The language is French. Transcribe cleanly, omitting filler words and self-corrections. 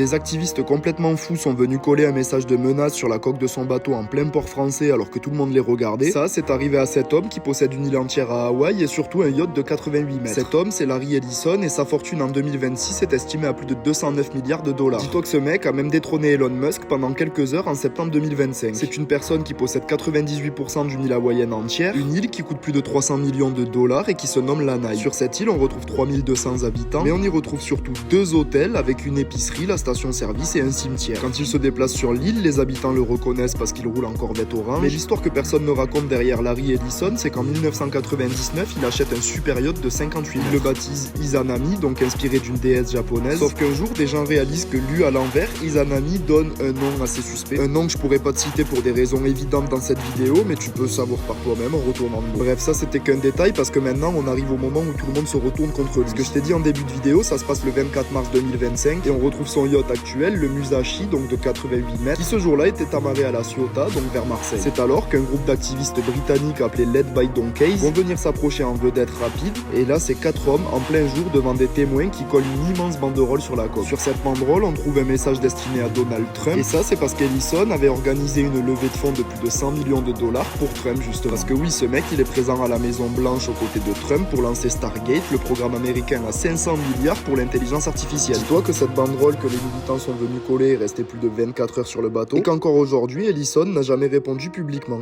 Des activistes complètement fous sont venus coller un message de menace sur la coque de son bateau en plein port français alors que tout le monde les regardait. Ça, c'est arrivé à cet homme qui possède une île entière à Hawaï et surtout un yacht de 88 mètres. Cet homme, c'est Larry Ellison et sa fortune en 2026 est estimée à plus de 209 milliards de dollars. Dis-toi que ce mec a même détrôné Elon Musk pendant quelques heures en septembre 2025. C'est une personne qui possède 98% d'une île hawaïenne entière, une île qui coûte plus de 300 millions de dollars et qui se nomme Lanai. Sur cette île, on retrouve 3200 habitants, mais on y retrouve surtout 2 hôtels avec une épicerie, la station-service et un cimetière. Quand il se déplace sur l'île, les habitants le reconnaissent parce qu'il roule en Corvette orange. Mais l'histoire que personne ne raconte derrière Larry Ellison, c'est qu'en 1999, il achète un super yacht de 58 mètres. Il le baptise Izanami, donc inspiré d'une déesse japonaise. Sauf qu'un jour, des gens réalisent que lu à l'envers, Izanami donne un nom assez suspect. Un nom que je pourrais pas te citer pour des raisons évidentes dans cette vidéo, mais tu peux savoir par toi-même en retournant le mot. Bref, ça c'était qu'un détail parce que maintenant on arrive au moment où tout le monde se retourne contre lui. Ce que je t'ai dit en début de vidéo, ça se passe le 24 mars 2025 et on retrouve son yacht actuel, le Musashi, donc de 88 mètres, qui ce jour-là était amarré à la Ciotat, donc vers Marseille. C'est alors qu'un groupe d'activistes britanniques appelé Led by Donkeys vont venir s'approcher en vedette rapide, et là c'est 4 hommes en plein jour devant des témoins qui collent une immense banderole sur la côte. Sur cette banderole, on trouve un message destiné à Donald Trump, et ça c'est parce qu'Ellison avait organisé une levée de fonds de plus de 100 millions de dollars pour Trump justement. Parce que oui, ce mec il est présent à la Maison Blanche aux côtés de Trump pour lancer Stargate, le programme américain à 500 milliards pour l'intelligence artificielle. Dis-toi que cette banderole que les militants sont venus coller est restée plus de 24 heures sur le bateau, et qu'encore aujourd'hui, Ellison n'a jamais répondu publiquement.